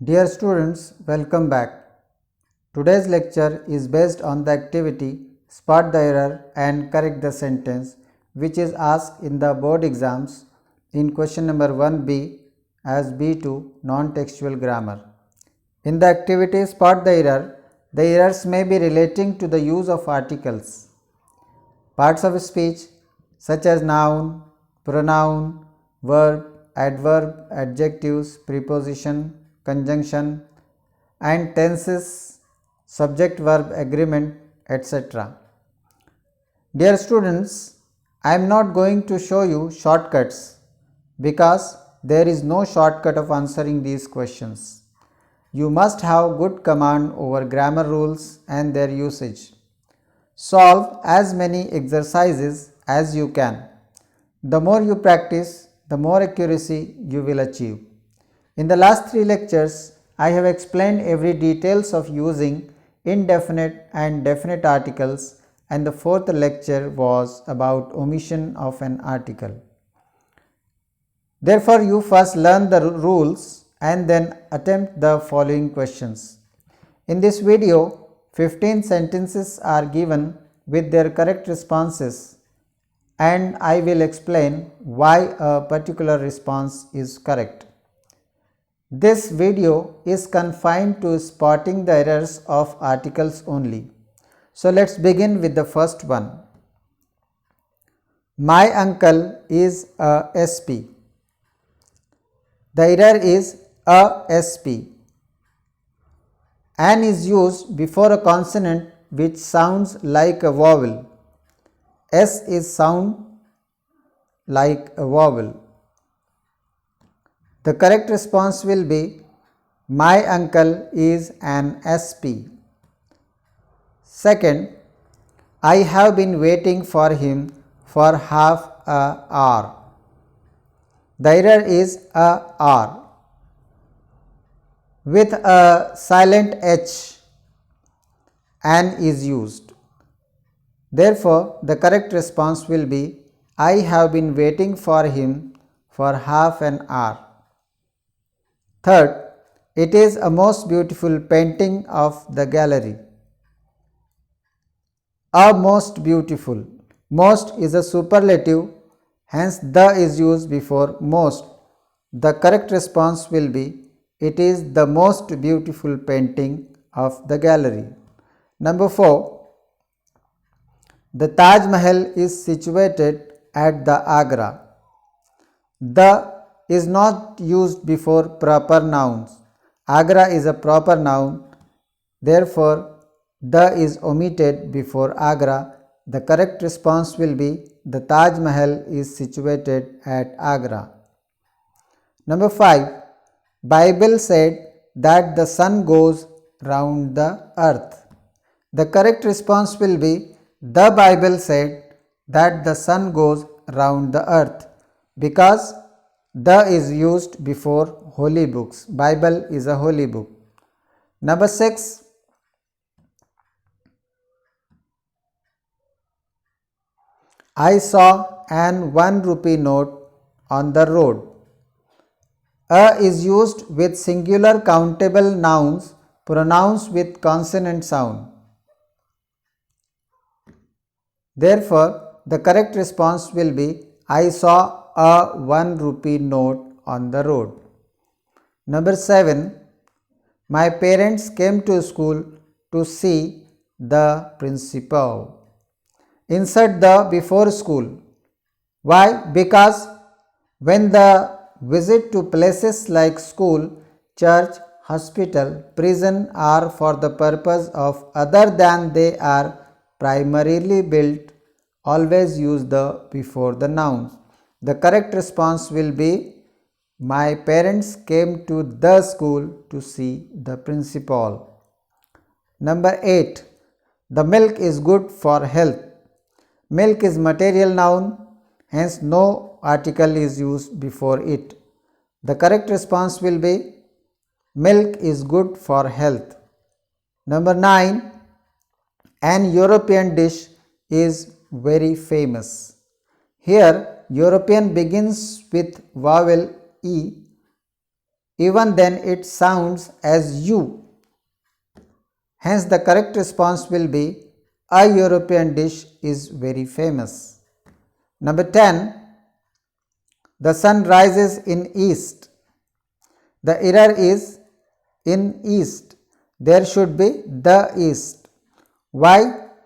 Dear students, welcome back. Today's lecture is based on the activity Spot the error and correct the sentence, which is asked in the board exams in question number 1B as B2 non-textual grammar. In the activity Spot the errors may be relating to the use of articles, parts of speech such as noun, pronoun, verb, adverb, adjectives, preposition, conjunction, and tenses, subject verb agreement, etc. Dear students, I am not going to show you shortcuts because there is no shortcut of answering these questions. You must have good command over grammar rules and their usage. Solve as many exercises as you can. The more you practice, the more accuracy you will achieve. In the last 3 lectures, I have explained every details of using indefinite and definite articles, and the 4th lecture was about omission of an article. Therefore, you first learn the rules and then attempt the following questions. In this video, 15 sentences are given with their correct responses, and I will explain why a particular response is correct. This video is confined to spotting the errors of articles only. So let's begin with the first one. My uncle is a SP. The error is a SP. An is used before a consonant which sounds like a vowel. S is sound like a vowel. The correct response will be my uncle is an SP. Second, I have been waiting for him for half an hour. The error is a R. With a silent H, an is used. Therefore, the correct response will be I have been waiting for him for half an hour. Third, it is a most beautiful painting of the gallery. A most beautiful. Most is a superlative, hence the is used before most. The correct response will be it is the most beautiful painting of the gallery. Number 4. The Taj Mahal is situated at the Agra. The is not used before proper nouns. Agra is a proper noun, therefore the is omitted before Agra. The correct response will be the Taj Mahal is situated at Agra. Number 5. Bible said that the sun goes round the earth. The correct response will be the Bible said that the sun goes round the earth, because the is used before holy books. Bible is a holy book. Number 6. I saw an 1 rupee note on the road. A is used with singular countable nouns pronounced with consonant sound. Therefore, the correct response will be I saw a 1 rupee note on the road. Number 7. My parents came to school to see the principal. Insert the before school. Why? Because when the visit to places like school, church, hospital, prison are for the purpose of other than they are primarily built, always use the before the nouns. The correct response will be my parents came to the school to see the principal. Number 8. The milk is good for health. Milk is material noun, hence no article is used before it. The correct response will be milk is good for health. Number 9. An European dish is very famous. Here, European begins with vowel E. even then it sounds as you. Hence the correct response will be a European dish is very famous. Number 10. The sun rises in east. The error is in east. There should be the east. Why?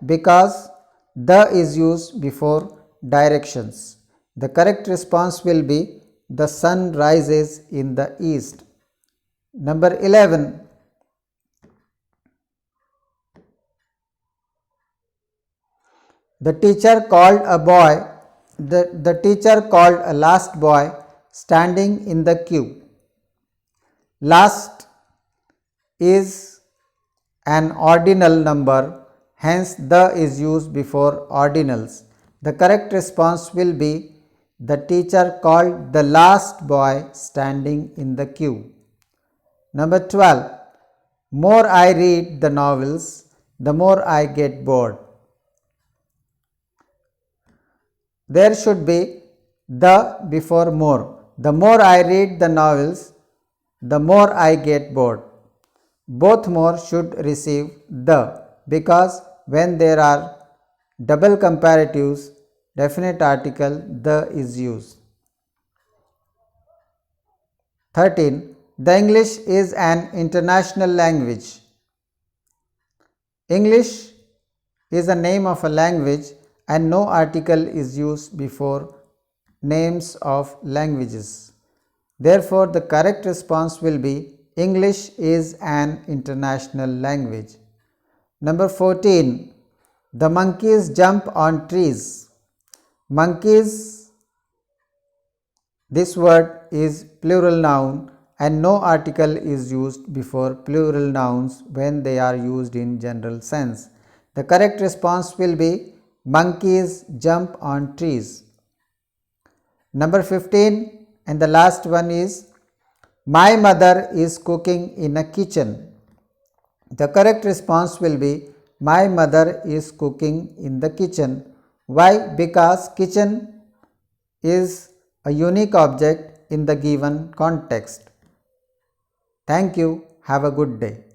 Because the is used before directions. The correct response will be the sun rises in the east. Number 11. The teacher called a last boy standing in the queue. Last is an ordinal number, hence the is used before ordinals. The correct response will be the teacher called the last boy standing in the queue. Number 12. More I read the novels, the more I get bored. There should be the before more. The more I read the novels, the more I get bored. Both more should receive the, because when there are double comparatives, definite article the is used. 13. The English is an international language. English is the name of a language and no article is used before names of languages. Therefore, the correct response will be English is an international language. Number 14. The monkeys jump on trees. Monkeys, this word is plural noun and no article is used before plural nouns when they are used in general sense. The correct response will be monkeys jump on trees. Number 15 and the last one is my mother is cooking in a kitchen. The correct response will be my mother is cooking in the kitchen. Why? Because kitchen is a unique object in the given context. Thank you. Have a good day.